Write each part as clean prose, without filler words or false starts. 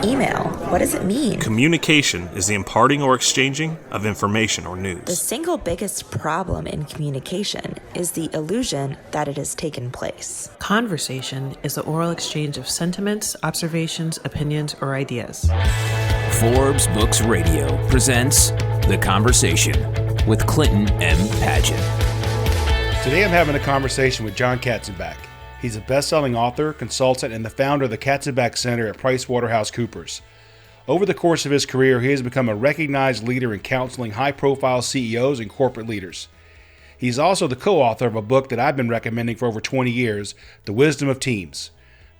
email? What does it mean? Communication is the imparting or exchanging of information or The news. single biggest problem in communication is the illusion that it has taken place. Conversation is the oral exchange of sentiments, observations, opinions, or ideas. Forbes Books Radio presents The Conversation with Clinton M. Paget. Today I'm having a conversation with Jon Katzenbach. He's a best-selling author, consultant, and the founder of the Katzenbach Center at PricewaterhouseCoopers. Over the course of his career, he has become a recognized leader in counseling high-profile CEOs and corporate leaders. He's also the co-author of a book that I've been recommending for over 20 years, The Wisdom of Teams.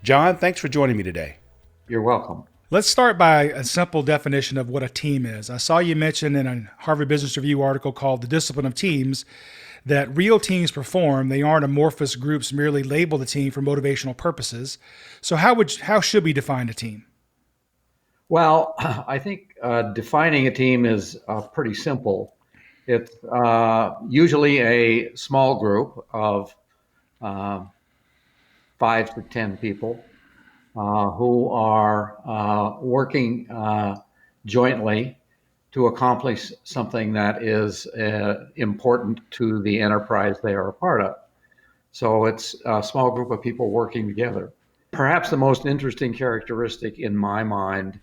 Jon, thanks for joining me today. You're welcome. Let's start by a simple definition of what a team is. I saw you mention in a Harvard Business Review article called The Discipline of Teams that real teams perform. They aren't amorphous groups merely label the team for motivational purposes. So how should we define a team? Well, I think defining a team is pretty simple. It's usually a small group of 5 to 10 people who are working jointly to accomplish something that is important to the enterprise they are a part of. So it's a small group of people working together. Perhaps the most interesting characteristic in my mind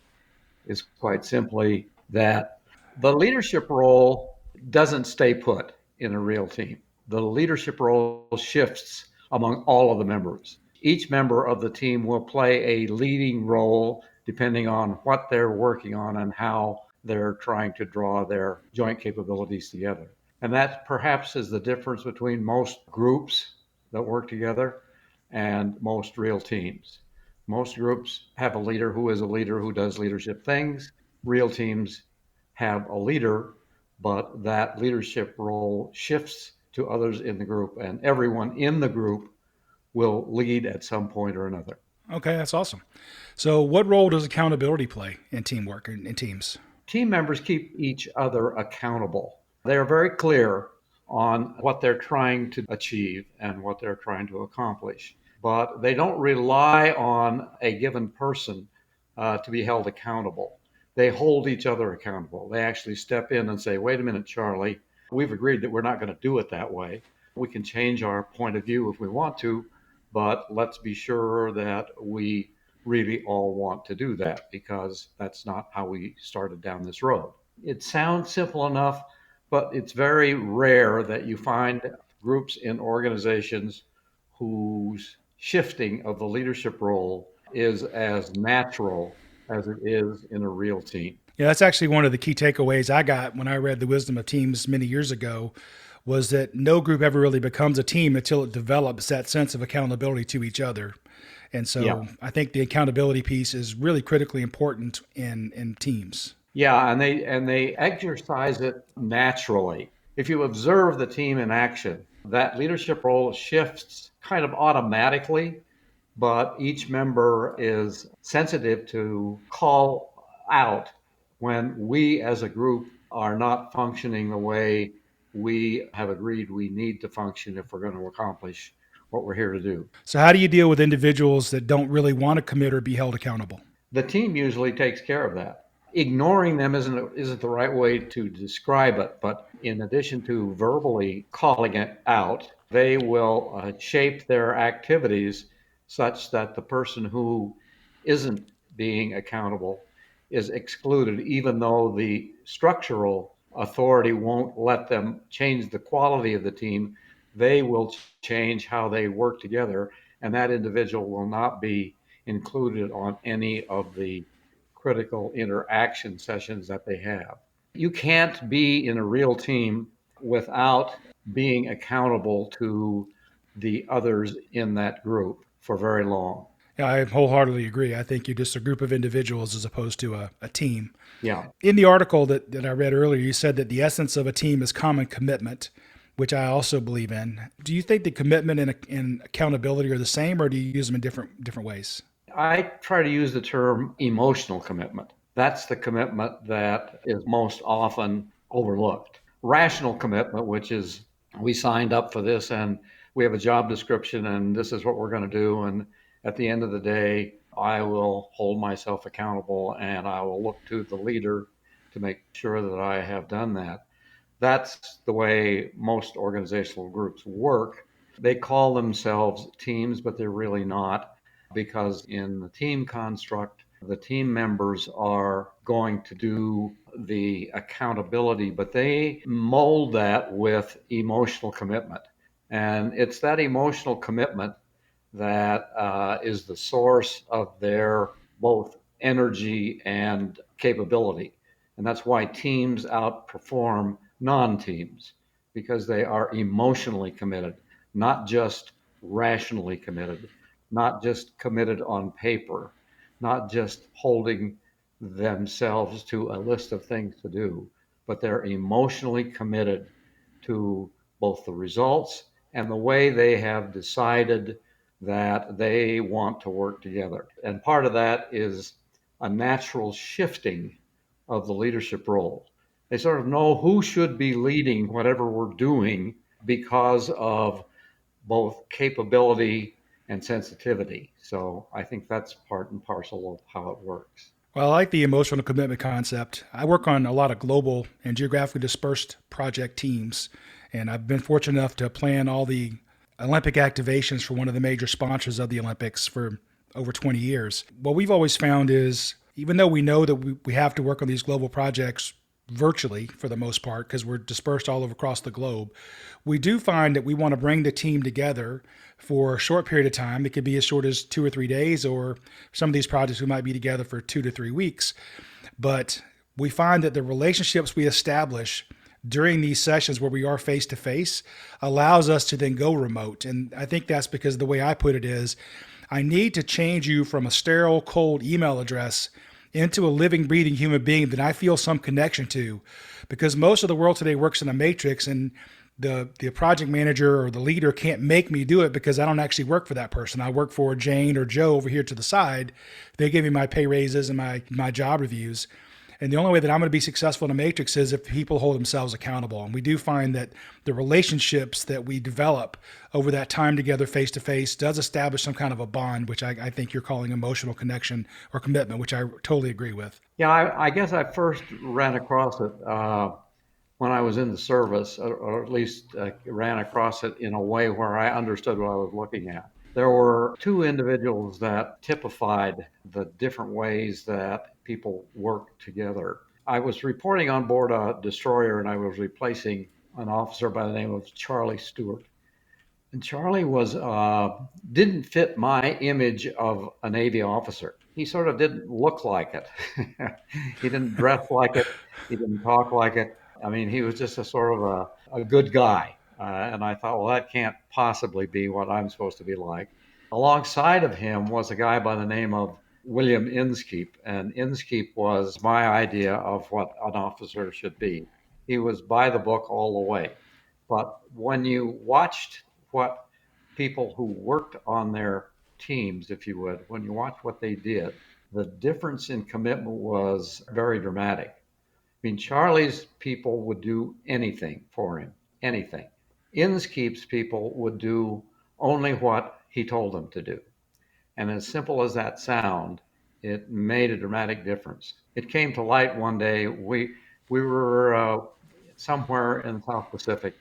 is quite simply that the leadership role doesn't stay put in a real team. The leadership role shifts among all of the members. Each member of the team will play a leading role depending on what they're working on and how they're trying to draw their joint capabilities together. And that perhaps is the difference between most groups that work together and most real teams. Most groups have a leader who is a leader who does leadership things. Real teams have a leader, but that leadership role shifts to others in the group, and everyone in the group will lead at some point or another. Okay, that's awesome. So what role does accountability play in teamwork and in teams? Team members keep each other accountable. They are very clear on what they're trying to achieve and what they're trying to accomplish, but they don't rely on a given person to be held accountable. They hold each other accountable. They actually step in and say, wait a minute, Charlie, we've agreed that we're not going to do it that way. We can change our point of view if we want to, but let's be sure that we really all want to do that, because that's not how we started down this road. It sounds simple enough, but it's very rare that you find groups in organizations whose shifting of the leadership role is as natural as it is in a real team. Yeah, that's actually one of the key takeaways I got when I read The Wisdom of Teams many years ago, was that no group ever really becomes a team until it develops that sense of accountability to each other. And so I think the accountability piece is really critically important in teams. Yeah, and they exercise it naturally. If you observe the team in action, that leadership role shifts kind of automatically, but each member is sensitive to call out when we as a group are not functioning the way we have agreed we need to function if we're going to accomplish what we're here to do. So how do you deal with individuals that don't really want to commit or be held accountable? The team usually takes care of that. Ignoring them isn't the right way to describe it, but in addition to verbally calling it out, they will shape their activities such that the person who isn't being accountable is excluded, even though the structural authority won't let them change the quality of the team. They will change how they work together, and that individual will not be included on any of the critical interaction sessions that they have. You can't be in a real team without being accountable to the others in that group for very long. Yeah, I wholeheartedly agree. I think you're just a group of individuals as opposed to a team. Yeah. In the article that I read earlier, you said that the essence of a team is common commitment, which I also believe in. Do you think the commitment and accountability are the same, or do you use them in different ways? I try to use the term emotional commitment. That's the commitment that is most often overlooked. Rational commitment, which is we signed up for this and we have a job description and this is what we're going to do. And at the end of the day, I will hold myself accountable and I will look to the leader to make sure that I have done that. That's the way most organizational groups work. They call themselves teams, but they're really not, because in the team construct, the team members are going to do the accountability, but they mold that with emotional commitment. And it's that emotional commitment that is the source of their both energy and capability. And that's why teams outperform non-teams, because they are emotionally committed, not just rationally committed, not just committed on paper, not just holding themselves to a list of things to do, but they're emotionally committed to both the results and the way they have decided that they want to work together. And part of that is a natural shifting of the leadership role. They sort of know who should be leading whatever we're doing because of both capability and sensitivity. So I think that's part and parcel of how it works. Well, I like the emotional commitment concept. I work on a lot of global and geographically dispersed project teams, and I've been fortunate enough to plan all the Olympic activations for one of the major sponsors of the Olympics for over 20 years. What we've always found is, even though we know that we have to work on these global projects virtually for the most part, because we're dispersed all over across the globe, we do find that we want to bring the team together for a short period of time. It could be as short as 2 or 3 days, or some of these projects we might be together for 2 to 3 weeks. But we find that the relationships we establish during these sessions where we are face to face allows us to then go remote. And I think that's because the way I put it is, I need to change you from a sterile, cold email address into a living, breathing human being that I feel some connection to, because most of the world today works in a matrix, and the project manager or the leader can't make me do it because I don't actually work for that person. I work for Jane or Joe over here to the side. They give me my pay raises and my job reviews. And the only way that I'm going to be successful in a matrix is if people hold themselves accountable. And we do find that the relationships that we develop over that time together face to face does establish some kind of a bond, which I think you're calling emotional connection or commitment, which I totally agree with. Yeah, I guess I first ran across it when I was in the service, or at least ran across it in a way where I understood what I was looking at. There were two individuals that typified the different ways that people work together. I was reporting on board a destroyer, and I was replacing an officer by the name of Charlie Stewart. And Charlie was didn't fit my image of a Navy officer. He sort of didn't look like it. He didn't dress like it. He didn't talk like it. I mean, he was just a sort of a good guy. And I thought, well, that can't possibly be what I'm supposed to be like. Alongside of him was a guy by the name of William Inskeep. And Inskeep was my idea of what an officer should be. He was by the book all the way. But when you watched what people who worked on their teams, if you would, when you watched what they did, the difference in commitment was very dramatic. I mean, Charlie's people would do anything for him, anything. Inskeep's people would do only what he told them to do. And as simple as that sound, it made a dramatic difference. It came to light one day. We were somewhere in the South Pacific,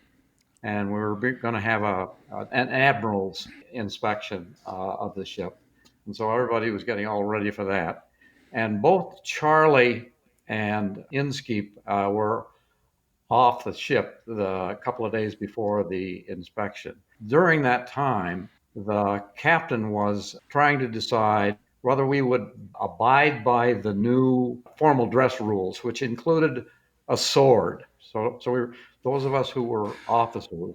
and we were going to have an admiral's inspection of the ship. And so everybody was getting all ready for that. And both Charlie and Inskeep were off the ship a couple of days before the inspection. During that time, the captain was trying to decide whether we would abide by the new formal dress rules, which included a sword. So those of us who were officers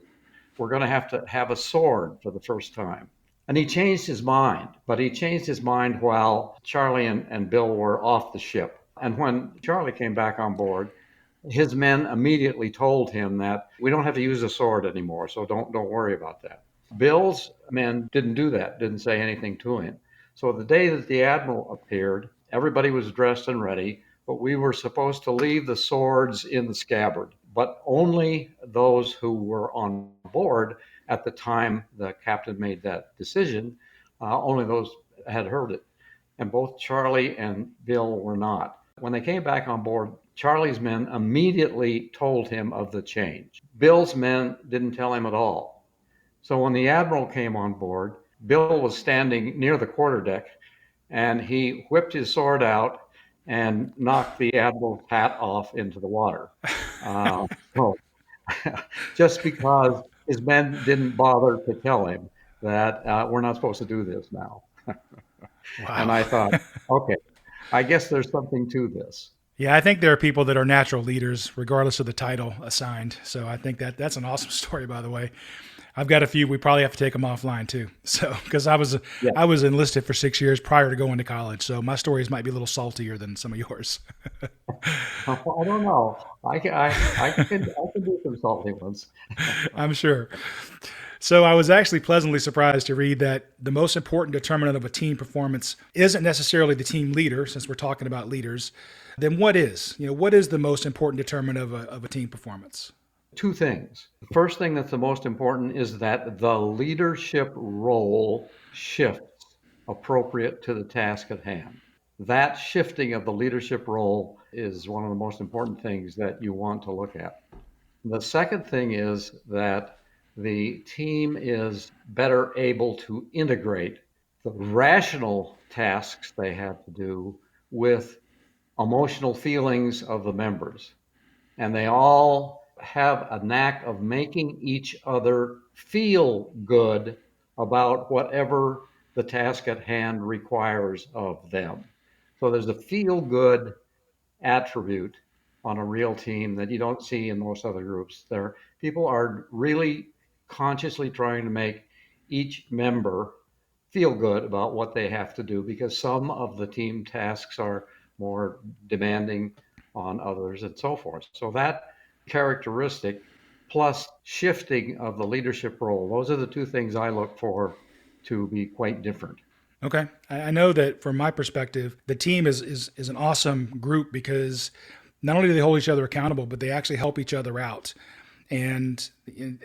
were going to have a sword for the first time. And he changed his mind, but he changed his mind while Charlie and Bill were off the ship. And when Charlie came back on board, his men immediately told him that we don't have to use a sword anymore, so don't worry about that. Bill's men didn't do that, didn't say anything to him. So the day that the admiral appeared, everybody was dressed and ready, but we were supposed to leave the swords in the scabbard. But only those who were on board at the time the captain made that decision, only those had heard it. and both Charlie and Bill were not. When they came back on board, Charlie's men immediately told him of the change. Bill's men didn't tell him at all. So when the admiral came on board, Bill was standing near the quarterdeck, and he whipped his sword out and knocked the admiral's hat off into the water. So just because his men didn't bother to tell him that we're not supposed to do this now. Wow. And I thought, okay, I guess there's something to this. Yeah, I think there are people that are natural leaders, regardless of the title assigned. So I think that's an awesome story, by the way. I've got a few. We probably have to take them offline too. So because I was enlisted for 6 years prior to going to college, so my stories might be a little saltier than some of yours. I don't know. I can do some salty ones. I'm sure. So I was actually pleasantly surprised to read that the most important determinant of a team performance isn't necessarily the team leader, since we're talking about leaders. Then what is? What is the most important determinant of a team performance? Two things. The first thing that's the most important is that the leadership role shifts appropriate to the task at hand. That shifting of the leadership role is one of the most important things that you want to look at. The second thing is that the team is better able to integrate the rational tasks they have to do with emotional feelings of the members. And they all have a knack of making each other feel good about whatever the task at hand requires of them. So there's a feel good attribute on a real team that you don't see in most other groups. People are really consciously trying to make each member feel good about what they have to do, because some of the team tasks are more demanding on others and so forth. So that characteristic plus shifting of the leadership role, those are the two things I look for to be quite different. Okay. I know that from my perspective, the team is an awesome group because not only do they hold each other accountable, but they actually help each other out. And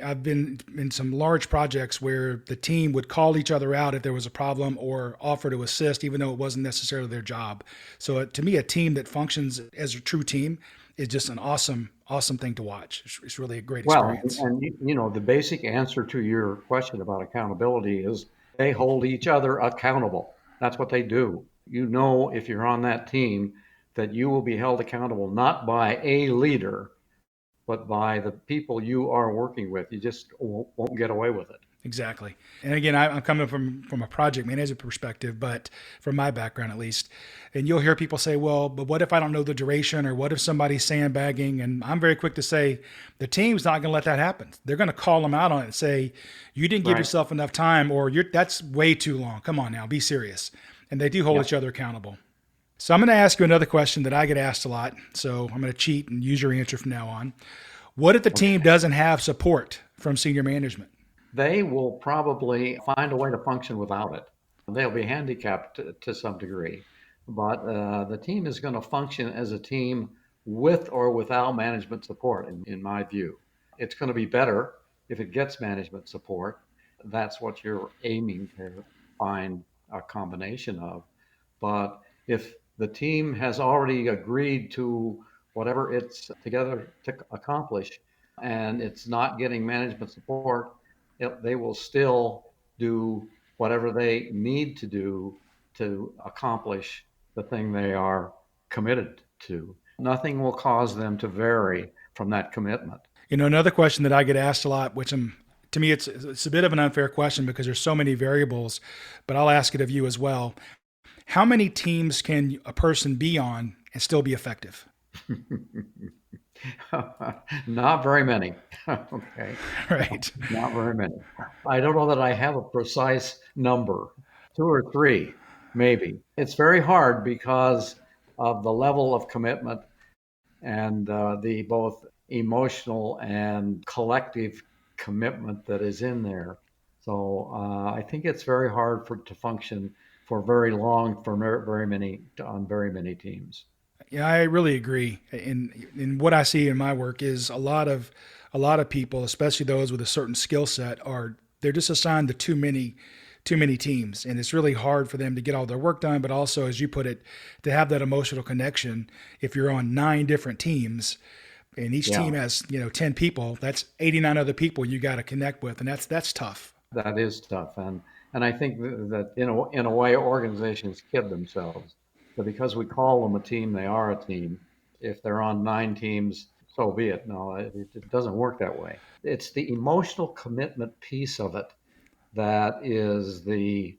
I've been in some large projects where the team would call each other out if there was a problem or offer to assist, even though it wasn't necessarily their job. So to me, a team that functions as a true team is just an awesome thing to watch. It's really a great experience. Well, and the basic answer to your question about accountability is they hold each other accountable. That's what they do. If you're on that team, that you will be held accountable not by a leader, but by the people you are working with. You just won't get away with it. Exactly. And again, I'm coming from a project manager perspective, but from my background at least. And you'll hear people say, well, but what if I don't know the duration, or what if somebody's sandbagging? And I'm very quick to say the team's not going to let that happen. They're going to call them out on it and say, you didn't give yourself enough time, or that's way too long. Come on now, be serious. And they do hold each other accountable. So I'm going to ask you another question that I get asked a lot. So I'm going to cheat and use your answer from now on. What if the team doesn't have support from senior management? They will probably find a way to function without it. They'll be handicapped to some degree, but the team is going to function as a team with or without management support, in my view. It's going to be better if it gets management support. That's what you're aiming to find a combination of. But if the team has already agreed to whatever it's together to accomplish, and it's not getting management support, they will still do whatever they need to do to accomplish the thing they are committed to. Nothing will cause them to vary from that commitment. Another question that I get asked a lot, which to me, it's a bit of an unfair question because there's so many variables, but I'll ask it of you as well. How many teams can a person be on and still be effective? Not very many. Okay. Right. Not very many. I don't know that I have a precise number. 2 or 3, maybe. It's very hard because of the level of commitment and the both emotional and collective commitment that is in there. So I think it's very hard to function for very long on very many teams. Yeah, I really agree. And what I see in my work is a lot of people, especially those with a certain skill set, they're just assigned to too many too many teams, and it's really hard for them to get all their work done, but also, as you put it, to have that emotional connection. If you're on 9 different teams and each team has 10 people, that's 89 other people you got to connect with, and that's tough. That is tough, and I think that in a way organizations kid themselves. But because we call them a team, they are a team. If they're on 9 teams, so be it. No, it doesn't work that way. It's the emotional commitment piece of it that is the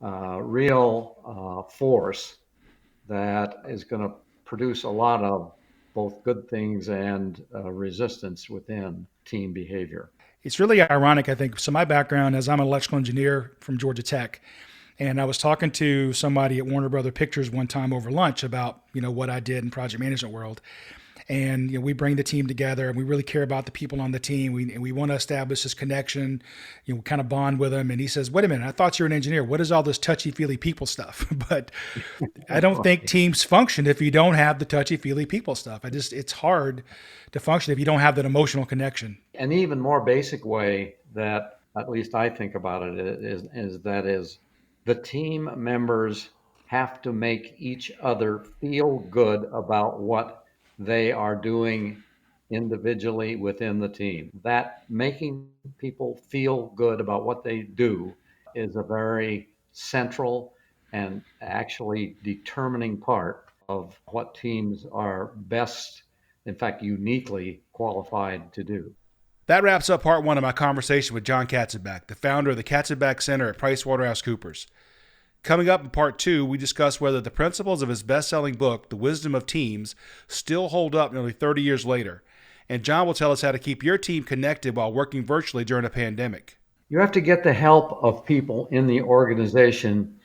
real force that is going to produce a lot of both good things and resistance within team behavior. It's really ironic, I think. So my background is I'm an electrical engineer from Georgia Tech. And I was talking to somebody at Warner Brother Pictures one time over lunch about, what I did in project management world. And we bring the team together, and we really care about the people on the team. We want to establish this connection, kind of bond with them. And he says, "Wait a minute, I thought you were an engineer. What is all this touchy-feely people stuff?" But I don't think teams function if you don't have the touchy-feely people stuff. It's hard to function if you don't have that emotional connection. An even more basic way that at least I think about it is the team members have to make each other feel good about what they are doing individually within the team. That making people feel good about what they do is a very central and actually determining part of what teams are best, in fact, uniquely qualified to do. That wraps up part 1 of my conversation with Jon Katzenbach, the founder of the Katzenbach Center at PricewaterhouseCoopers. Coming up in part 2, we discuss whether the principles of his best-selling book, The Wisdom of Teams, still hold up nearly 30 years later. And Jon will tell us how to keep your team connected while working virtually during a pandemic. You have to get the help of people in the organization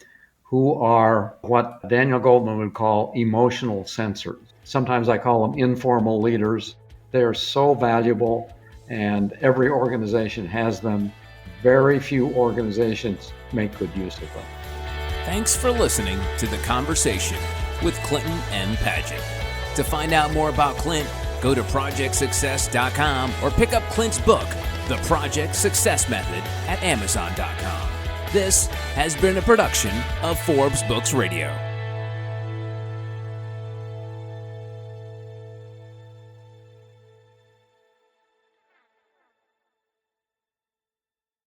who are what Daniel Goldman would call emotional sensors. Sometimes I call them informal leaders. They're so valuable, and every organization has them. Very few organizations make good use of them. Thanks for listening to The Conversation with Clinton M. Padgett. To find out more about Clint, go to projectsuccess.com or pick up Clint's book, The Project Success Method, at amazon.com. This has been a production of Forbes Books Radio.